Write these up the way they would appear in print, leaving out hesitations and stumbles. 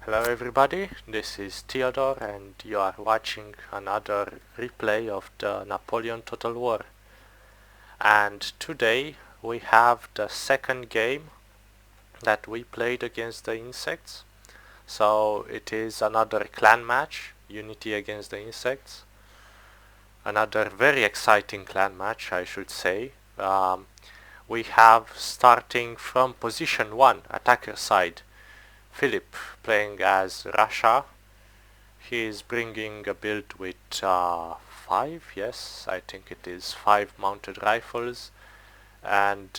Hello everybody, this is Theodore and you are watching another replay of the Napoleon Total War. And today we have the second game that we played against the insects. So it is another clan match, Unity against the insects. Another very exciting clan match, I should say. We have, starting from position 1, attacker side, Philip playing as Russia. He is bringing a build with 5, yes, I think it is 5 mounted rifles, and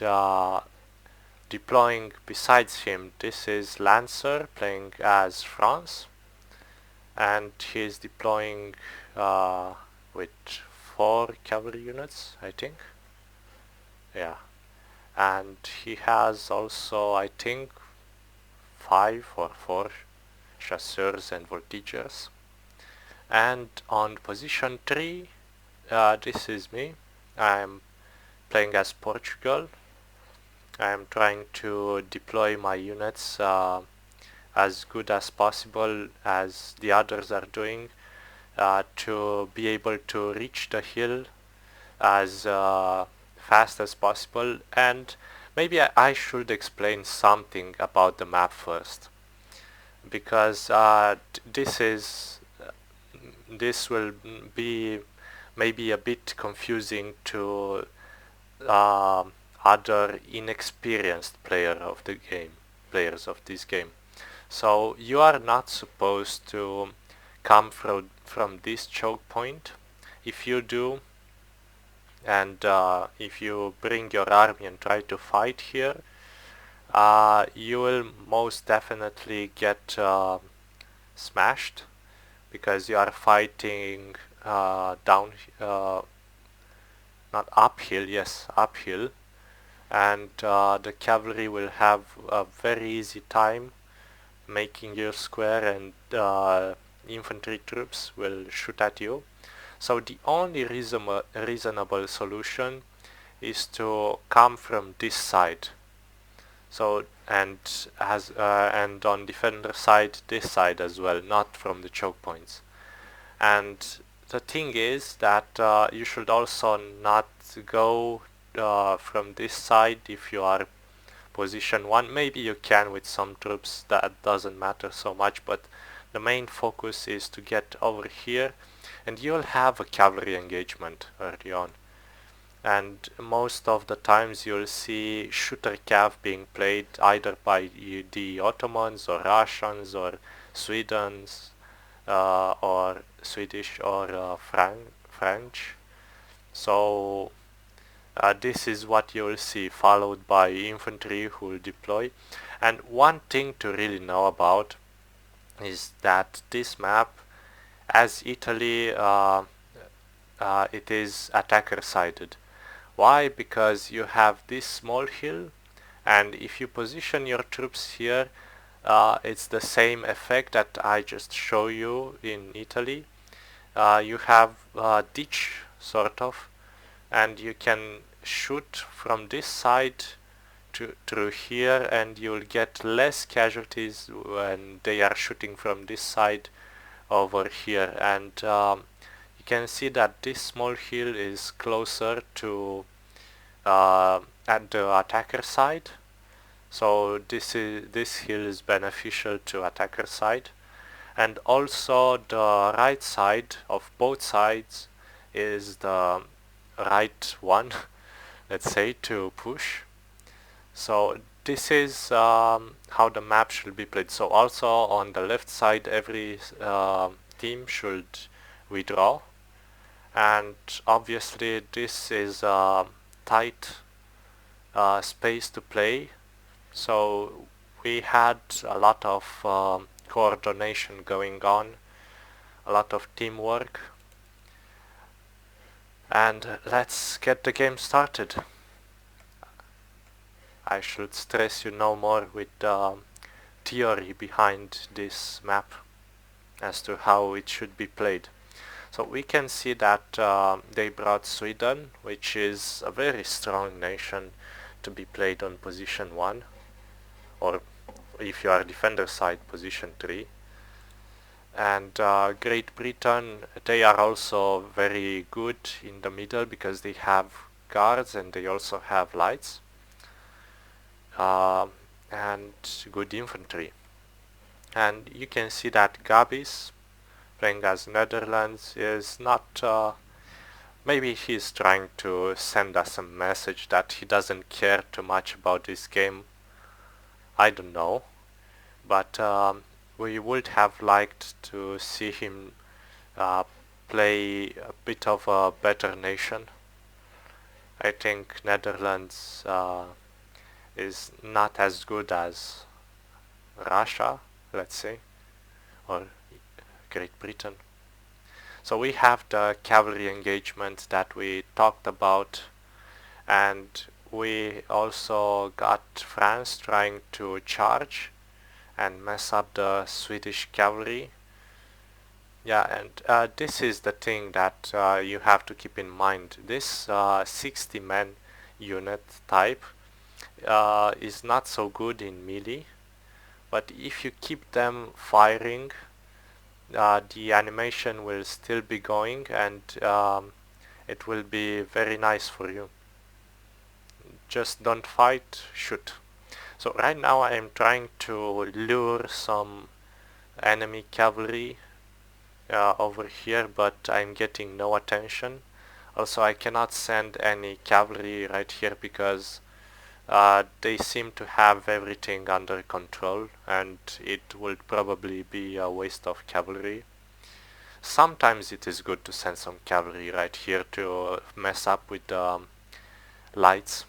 deploying besides him, this is Lancer playing as France, and he is deploying with 4 cavalry units, I think. Yeah, and he has also, I think, 5 or 4 chasseurs and voltigeurs. And on position 3, this is me. I'm playing as Portugal. I'm trying to deploy my units as good as possible as the others are doing to be able to reach the hill as fast as possible. And maybe I should explain something about the map first, because this will be maybe a bit confusing to other inexperienced players of this game. So you are not supposed to come from this choke point. If you do, and if you bring your army and try to fight here, you will most definitely get smashed, because you are fighting down, not uphill, yes, uphill, and the cavalry will have a very easy time making your square, and infantry troops will shoot at you. So the only reasonable solution is to come from this side. So and on defender side, this side as well, not from the choke points. And the thing is that you should also not go from this side if you are position 1. Maybe you can with some troops, that doesn't matter so much, but the main focus is to get over here, and you'll have a cavalry engagement early on. And most of the times you'll see shooter cav being played either by the Ottomans or Russians or Swedes or Swedish or French. So this is what you will see, followed by infantry who will deploy. And one thing to really know about is that this map, as Italy, it is attacker sided. Why? Because you have this small hill, and if you position your troops here, it's the same effect that I just show you in Italy. You have a ditch, sort of, and you can shoot from this side through here, and you'll get less casualties when they are shooting from this side over here. And you can see that this small hill is closer to at the attacker side, so this hill is beneficial to attacker side. And also the right side of both sides is the right one, let's say, to push. So this is how the map should be played. So also on the left side, every team should withdraw, and obviously this is a tight space to play. So we had a lot of coordination going on, a lot of teamwork, and let's get the game started. I should stress you no more with the theory behind this map as to how it should be played. So we can see that they brought Sweden, which is a very strong nation, to be played on position 1, or if you are defender side, position 3. And Great Britain, they are also very good in the middle because they have guards and they also have lights uh, and good infantry. And you can see that Gabis, playing as Netherlands, is not maybe he's trying to send us a message that he doesn't care too much about this game. I don't know, but we would have liked to see him uh, play a bit of a better nation. I think Netherlands is not as good as Russia, let's say, or Great Britain. So we have the cavalry engagement that we talked about, and we also got France trying to charge and mess up the Swedish cavalry. Yeah, and this is the thing that you have to keep in mind. This 60 man unit type is not so good in melee, but if you keep them firing, the animation will still be going, and it will be very nice for you. Just don't fight, shoot. So right now I am trying to lure some enemy cavalry over here, but I'm getting no attention. Also, I cannot send any cavalry right here because they seem to have everything under control, and it would probably be a waste of cavalry. Sometimes it is good to send some cavalry right here to mess up with the lights.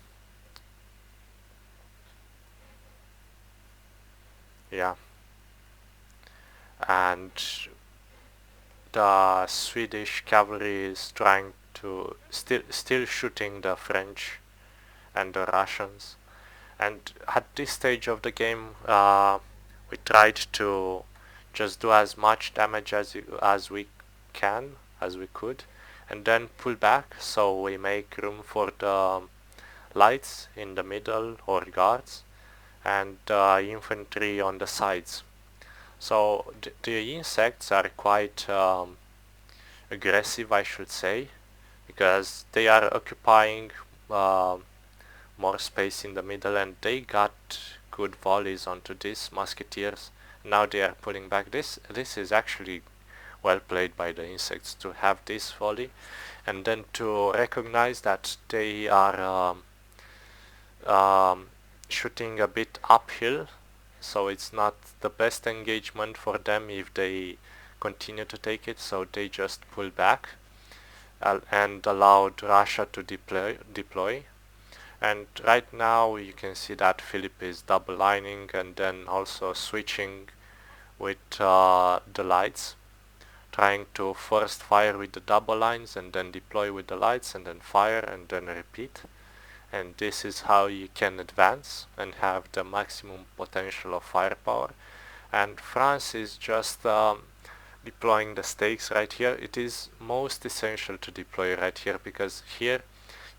Yeah. And the Swedish cavalry is trying to still shooting the French and the Russians. And at this stage of the game, we tried to just do as much damage as we can, as we could, and then pull back so we make room for the lights in the middle or guards and infantry on the sides. So the insects are quite aggressive, I should say, because they are occupying more space in the middle, and they got good volleys onto these musketeers. Now they are pulling back. This is actually well played by the insects to have this volley, and then to recognize that they are shooting a bit uphill, so it's not the best engagement for them if they continue to take it, so they just pull back and allowed Russia to deploy. And right now you can see that Philip is double lining and then also switching with the lights, trying to first fire with the double lines and then deploy with the lights and then fire and then repeat. And this is how you can advance and have the maximum potential of firepower. And France is just deploying the stakes right here. It is most essential to deploy right here because here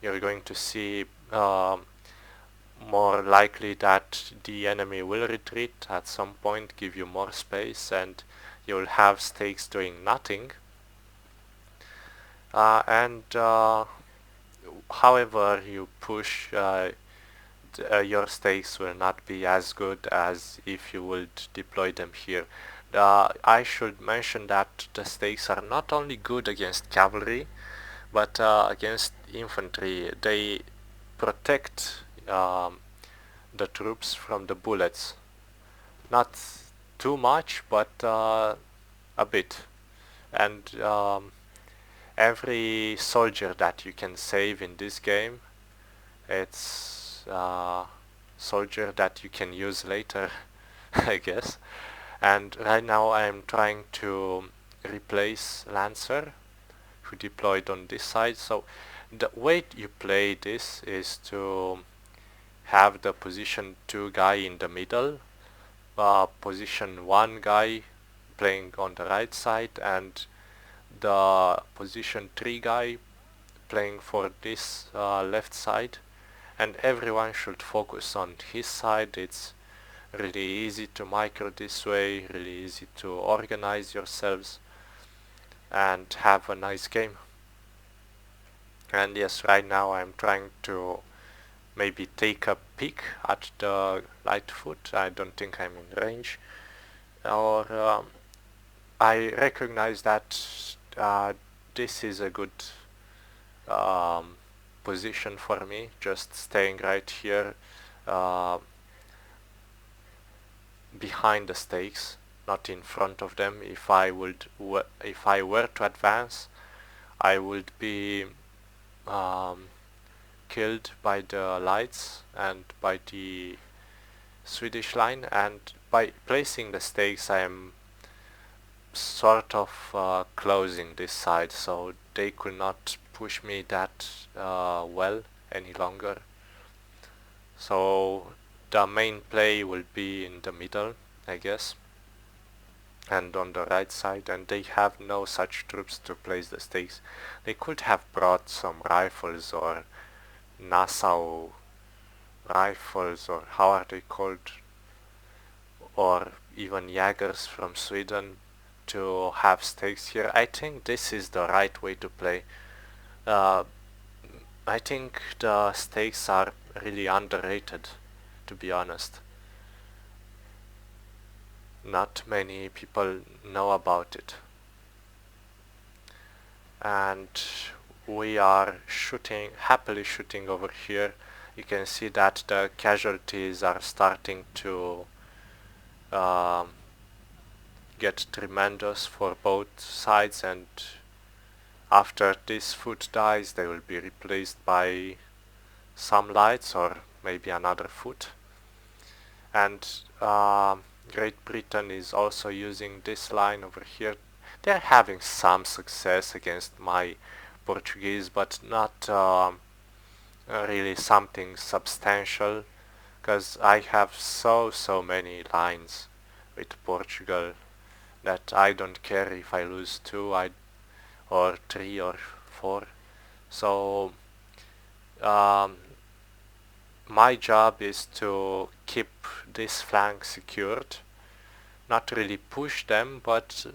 you're going to see more likely that the enemy will retreat at some point, give you more space, and you'll have stakes doing nothing. However you push, your stakes will not be as good as if you would deploy them here. I should mention that the stakes are not only good against cavalry, but against infantry. They protect the troops from the bullets. Not too much, but a bit. And every soldier that you can save in this game, it's soldier that you can use later, I guess. And right now I'm trying to replace Lancer, who deployed on this side. So the way you play this is to have the position 2 guy in the middle, position 1 guy playing on the right side, and the position 3 guy playing for this left side, and everyone should focus on his side. It's really easy to micro this way, really easy to organize yourselves and have a nice game. And yes, right now I'm trying to maybe take a peek at the Lightfoot. I don't think I'm in range. Or I recognize that this is a good um, position for me, just staying right here uh, behind the stakes, not in front of them. If I were to advance, I would be um, killed by the lights and by the Swedish line, and by placing the stakes I am sort of closing this side, so they could not push me that well any longer. So the main play will be in the middle, I guess, and on the right side, and they have no such troops to place the stakes. They could have brought some rifles or Nassau rifles, or how are they called, or even Jaegers from Sweden to have stakes here. I think this is the right way to play. Uh, I think the stakes are really underrated, to be honest. Not many people know about it. And we are happily shooting over here. You can see that the casualties are starting to um, get tremendous for both sides, and after this foot dies they will be replaced by some lights or maybe another foot. And Great Britain is also using this line over here. They're having some success against my Portuguese, but not really something substantial, because I have so many lines with Portugal that I don't care if I lose 2 or 3 or 4. So my job is to keep this flank secured, not really push them, but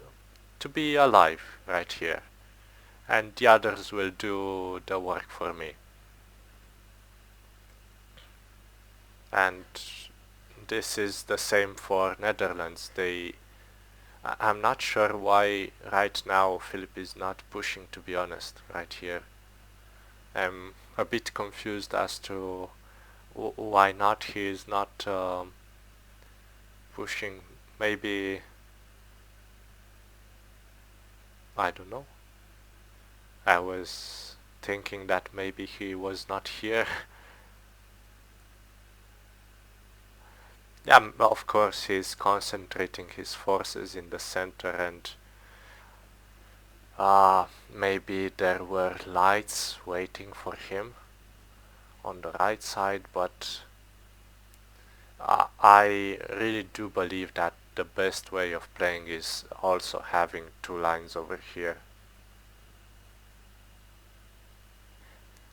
to be alive right here, and the others will do the work for me. And this is the same for Netherlands. I'm not sure why right now Philip is not pushing, to be honest, right here. I'm a bit confused as to why not he is not pushing. Maybe, I don't know. I was thinking that maybe he was not here. Yeah, of course he's concentrating his forces in the center, and maybe there were lights waiting for him on the right side, but I really do believe that the best way of playing is also having 2 lines over here.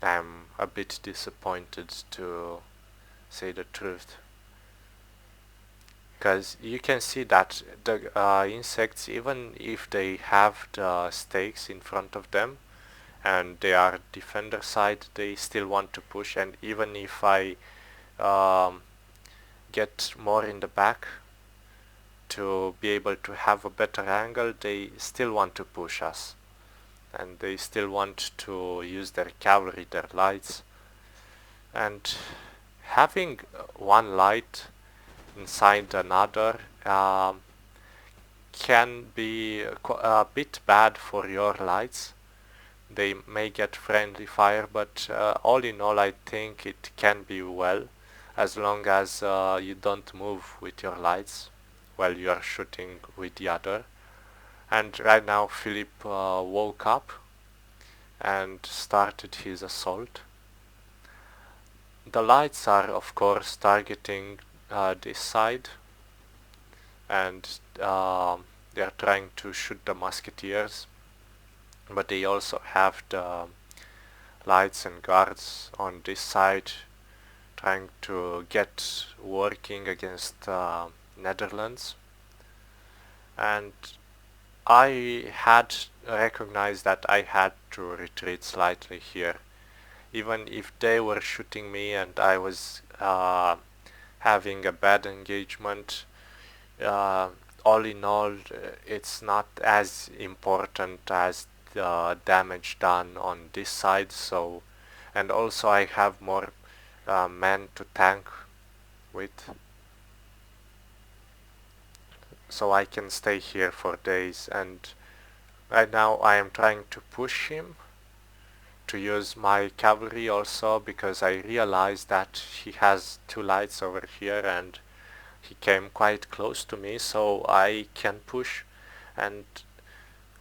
I'm a bit disappointed, to say the truth, because you can see that the insects, even if they have the stakes in front of them and they are defender side, they still want to push. And even if I get more in the back to be able to have a better angle, they still want to push us, and they still want to use their cavalry, their lights. And having one light inside another can be a bit bad for your lights. They may get friendly fire, but all in all I think it can be well, as long as you don't move with your lights while you are shooting with the other. And right now Philip woke up and started his assault. The lights are of course targeting this side, and they are trying to shoot the musketeers, but they also have the lights and guards on this side trying to get working against Netherlands, and I had recognized that I had to retreat slightly here. Even if they were shooting me and I was having a bad engagement, uh, all in all, it's not as important as the damage done on this side. So, and also I have more men to tank with, so I can stay here for days. And right now I am trying to push him to use my cavalry also, because I realized that he has two lights over here and he came quite close to me, so I can push. And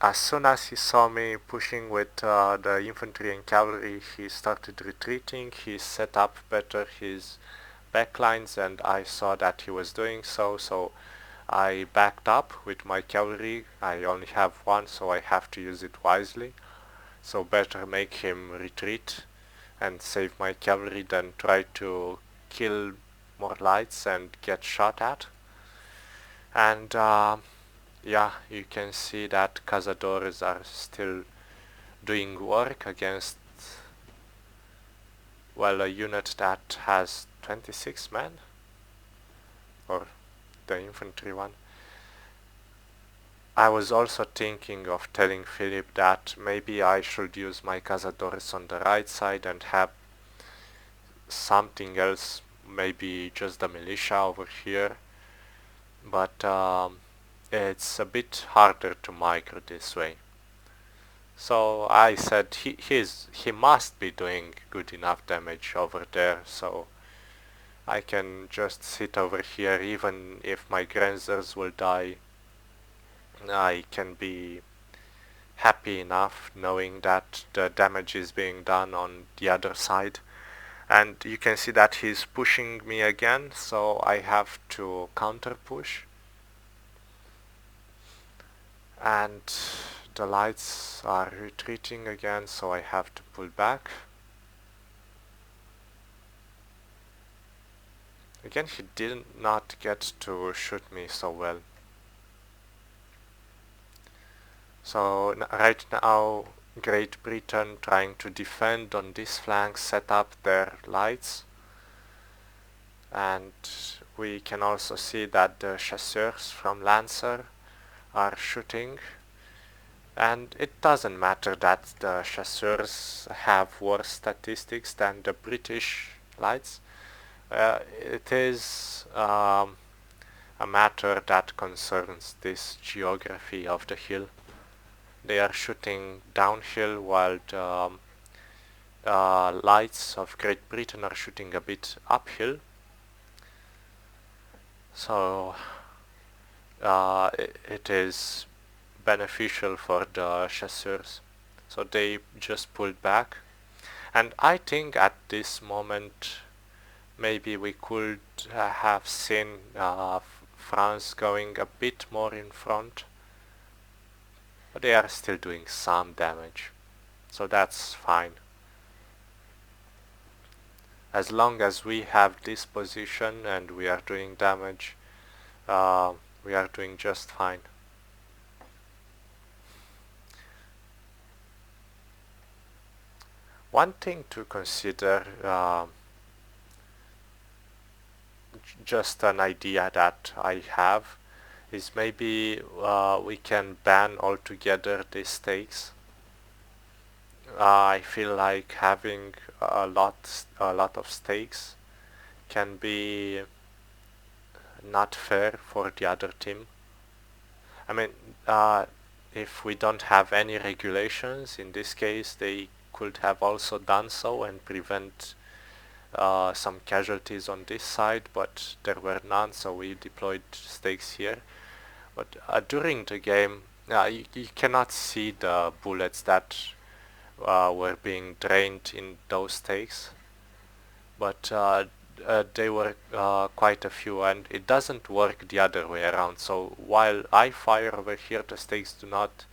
as soon as he saw me pushing with the infantry and cavalry, he started retreating. He set up better his backlines, and I saw that he was doing so, so I backed up with my cavalry. I only have one, so I have to use it wisely. So better make him retreat and save my cavalry than try to kill more lights and get shot at. And yeah, you can see that cazadores are still doing work against, well, a unit that has 26 men, or the infantry one. I was also thinking of telling Philip that maybe I should use my cazadores on the right side and have something else, maybe just the militia over here, but it's a bit harder to micro this way. So I said he must be doing good enough damage over there, so I can just sit over here. Even if my Grenzers will die, I can be happy enough knowing that the damage is being done on the other side. And you can see that he's pushing me again, so I have to counter push. And the lights are retreating again, so I have to pull back. Again, he did not get to shoot me so well. So right now, Great Britain trying to defend on this flank, set up their lights. And we can also see that the chasseurs from Lancer are shooting. And it doesn't matter that the chasseurs have worse statistics than the British lights. It is a matter that concerns this geography of the hill. They are shooting downhill while the lights of Great Britain are shooting a bit uphill. So it is beneficial for the chasseurs. So they just pulled back. And I think at this moment maybe we could have seen France going a bit more in front. But they are still doing some damage. So that's fine. As long as we have this position and we are doing damage, we are doing just fine. One thing to consider, just an idea that I have, is maybe we can ban altogether the stakes. I feel like having a lot of stakes can be not fair for the other team. I mean, if we don't have any regulations, in this case they could have also done so and prevent some casualties on this side, but there were none, so we deployed stakes here. But during the game, you cannot see the bullets that were being drained in those stakes, but they were quite a few, and it doesn't work the other way around. So while I fire over here, the stakes do not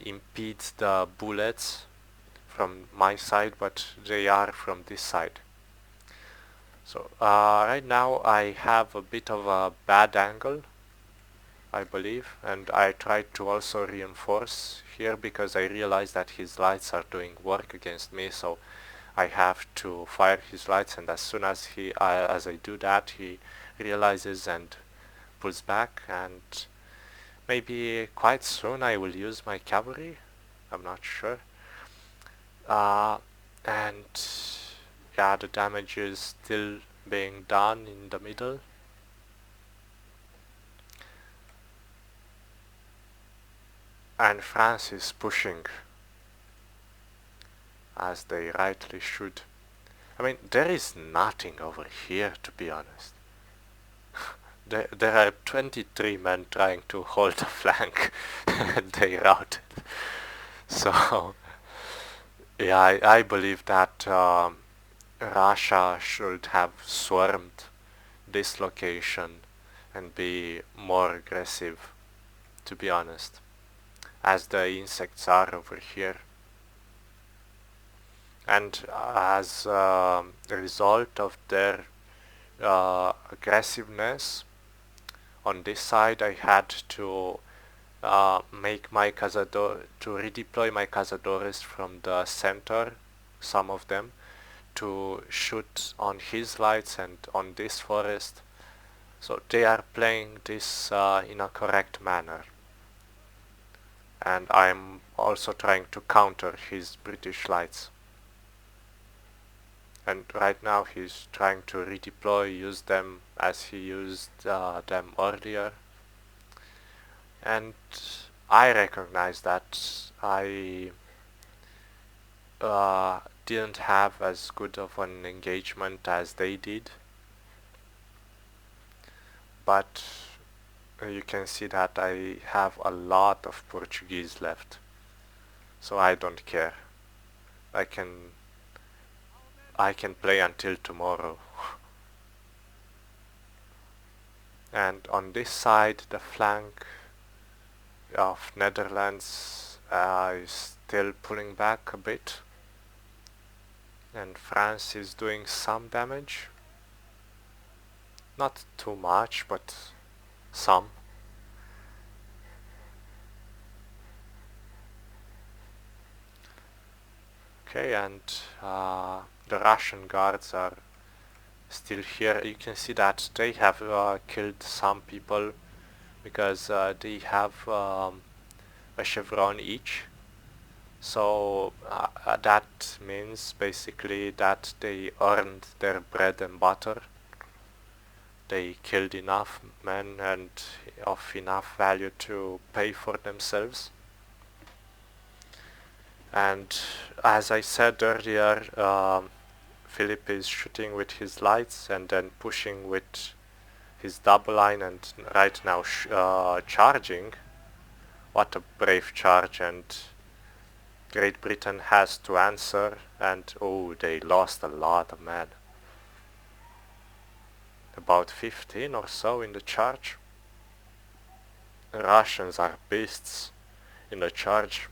impede the bullets from my side, but they are from this side. So right now I have a bit of a bad angle, I believe, and I tried to also reinforce here because I realized that his lights are doing work against me, so I have to fire his lights, and as soon as as I do that, he realizes and pulls back, and maybe quite soon I will use my cavalry. I'm not sure. Uh, and yeah, the damage is still being done in the middle. And France is pushing, as they rightly should. I mean, there is nothing over here, to be honest. There are 23 men trying to hold the flank, and they routed. So, yeah, I believe that Russia should have swarmed this location and be more aggressive, to be honest, as the insects are over here. And as a result of their aggressiveness, on this side I had to make my to redeploy my cazadores from the center, some of them, to shoot on his lights and on this forest. So they are playing this in a correct manner. And I'm also trying to counter his British lights. And right now he's trying to redeploy, use them as he used them earlier. And I recognize that I didn't have as good of an engagement as they did, but you can see that I have a lot of Portuguese left, so I don't care. I can I can play until tomorrow. And on this side, the flank of Netherlands is still pulling back a bit, and France is doing some damage. Not too much, but some. Okay, and the Russian guards are still here. You can see that they have killed some people because they have a chevron each. So that means basically that they earned their bread and butter. They killed enough men and of enough value to pay for themselves. And as I said earlier, Philip is shooting with his lights and then pushing with his double line, and right now charging. What a brave charge, and Great Britain has to answer, and oh, they lost a lot of men. About 15 or so in the charge. The Russians are beasts in the charge,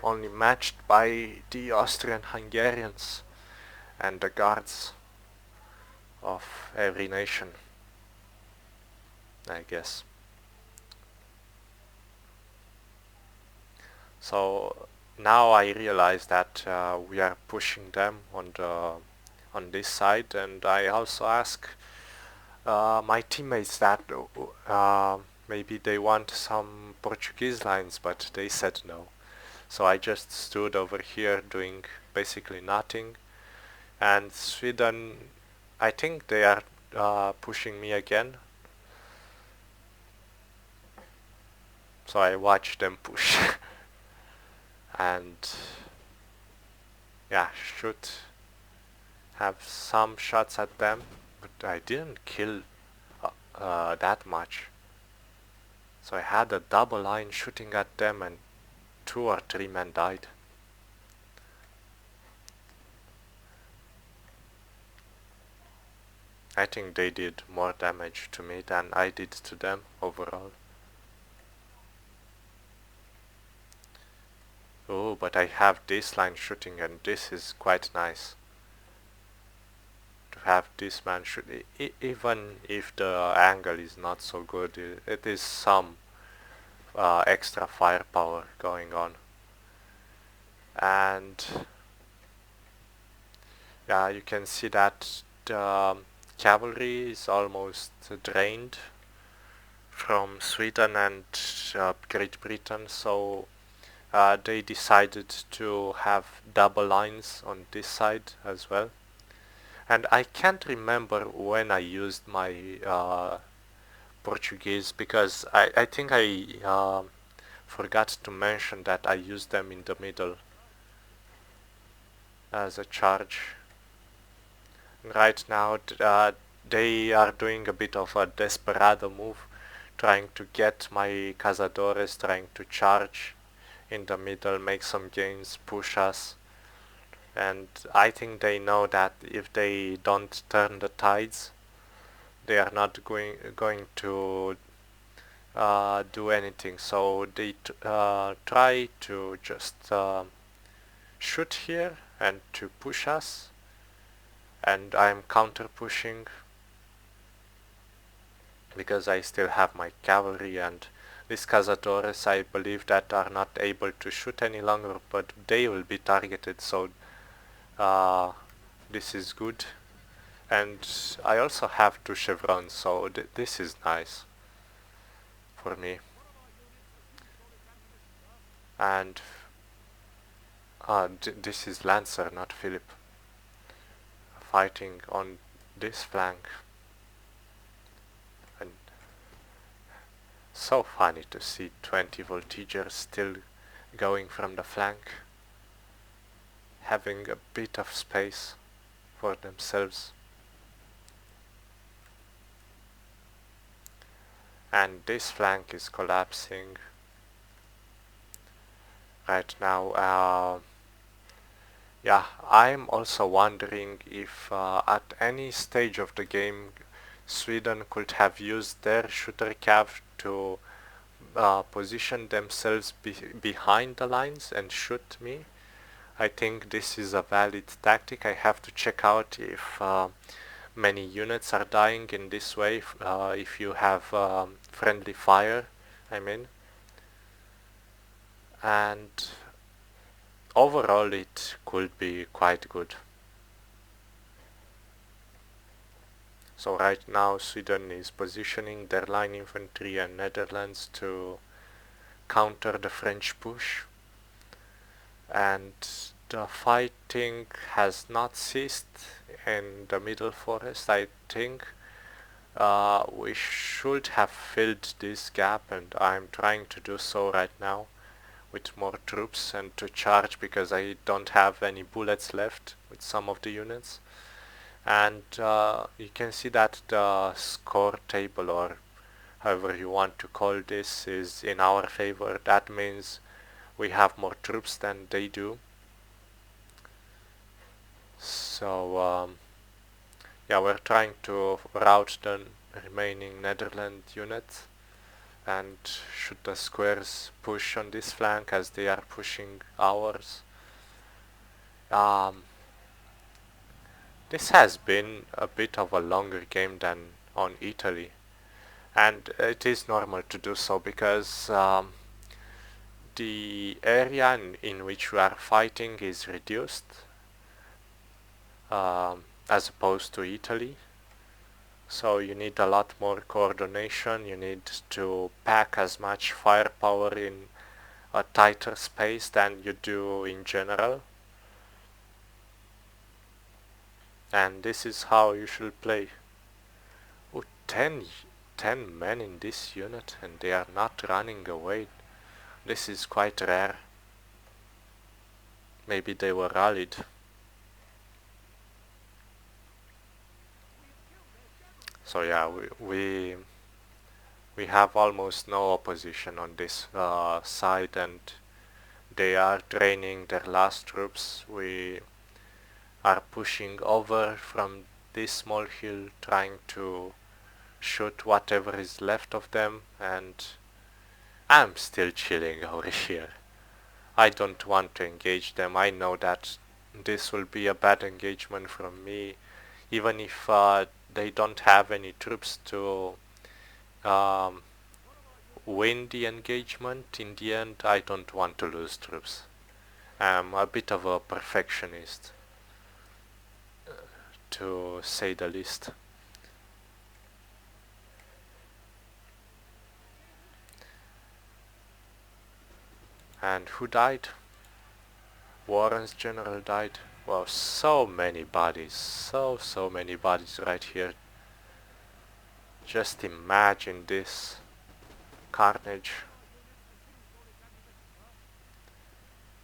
only matched by the Austrian-Hungarians and the guards of every nation, I guess. So now I realize that we are pushing them on this side, and I also ask my teammates that maybe they want some Portuguese lines, but they said no. So I just stood over here doing basically nothing, and Sweden, I think they are pushing me again. So I watched them push and yeah, shoot, have some shots at them, but I didn't kill that much. So I had a double line shooting at them, and 2 or 3 men died. I think they did more damage to me than I did to them overall. Oh, but I have this line shooting, and this is quite nice. have this man shoot, even if the angle is not so good, it is some extra firepower going on. And yeah, you can see that the cavalry is almost drained from Sweden and Great Britain, so they decided to have double lines on this side as well. And I can't remember when I used my Portuguese, because I think I forgot to mention that I used them in the middle as a charge. Right now they are doing a bit of a desperado move, trying to get my cazadores, trying to charge in the middle, make some gains, push us. And I think they know that if they don't turn the tides, they are not going to do anything. So they try to just shoot here and to push us, and I'm counter pushing because I still have my cavalry, and these cazadores, I believe, that are not able to shoot any longer, but they will be targeted, so this is good. And I also have 2 chevrons, so this is nice for me. And this is Lancer, not Philip, fighting on this flank. And so funny to see 20 voltigeurs still going from the flank, having a bit of space for themselves. And this flank is collapsing right now. Yeah, I'm also wondering if at any stage of the game Sweden could have used their shooter cav to position themselves behind the lines and shoot me. I think this is a valid tactic. I have to check out if many units are dying in this way, if you have friendly fire, I mean. And overall it could be quite good. So right now Sweden is positioning their line infantry and Netherlands to counter the French push, and the fighting has not ceased in the middle forest. I think we should have filled this gap, and I'm trying to do so right now with more troops and to charge, because I don't have any bullets left with some of the units. And you can see that the score table, or however you want to call this, is in our favor. That means we have more troops than they do. So yeah, we're trying to rout the remaining Netherlands units, and should the squares push on this flank as they are pushing ours. This has been a bit of a longer game than on Italy, and it is normal to do so, because the area in which we are fighting is reduced as opposed to Italy. So you need a lot more coordination, you need to pack as much firepower in a tighter space than you do in general. And this is how you should play. Oh, 10 men in this unit, and they are not running away. This is quite rare. Maybe they were rallied. So yeah, we have almost no opposition on this side, and they are training their last troops. We are pushing over from this small hill, trying to shoot whatever is left of them, and I'm still chilling over here. I don't want to engage them. I know that this will be a bad engagement from me. even if they don't have any troops to um, win the engagement. In the end, I don't want to lose troops. I'm a bit of a perfectionist, to say the least. And who died? Warren's general died. Wow, so many bodies. So many bodies right here. Just imagine this carnage.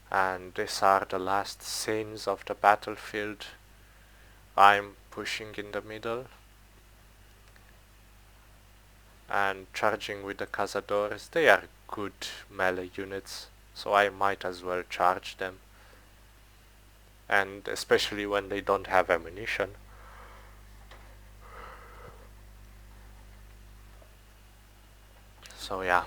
And these are the last scenes of the battlefield. I'm pushing in the middle and charging with the cazadores. They are good melee units, so I might as well charge them. And especially when they don't have ammunition. So yeah.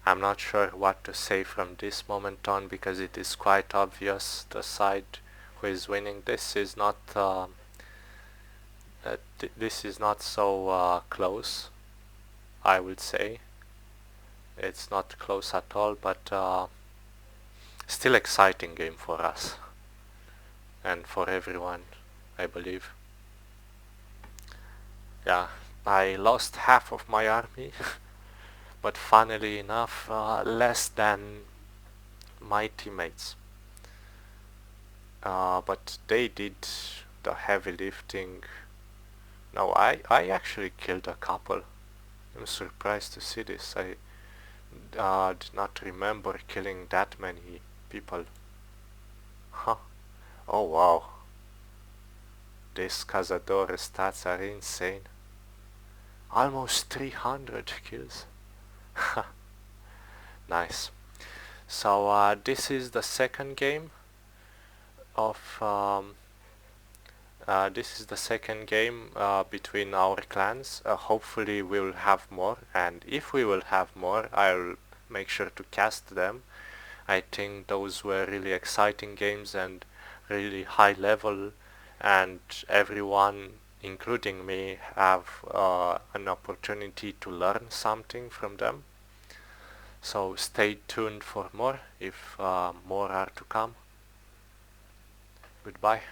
I'm not sure what to say from this moment on, because it is quite obvious the side who is winning. This is not this is not so close, I would say. It's not close at all, but still exciting game for us and for everyone, I believe. Yeah, I lost half of my army, but funnily enough, less than my teammates. But they did the heavy lifting. No, I actually killed a couple. I'm surprised to see this. I did not remember killing that many people. Huh. Oh wow. These Cazador stats are insane. Almost 300 kills. Nice. So this is the second game of this is the second game between our clans. Hopefully we will have more, and if we will have more, I'll make sure to cast them. I think those were really exciting games and really high level, and everyone, including me, have an opportunity to learn something from them. So stay tuned for more if more are to come. Goodbye.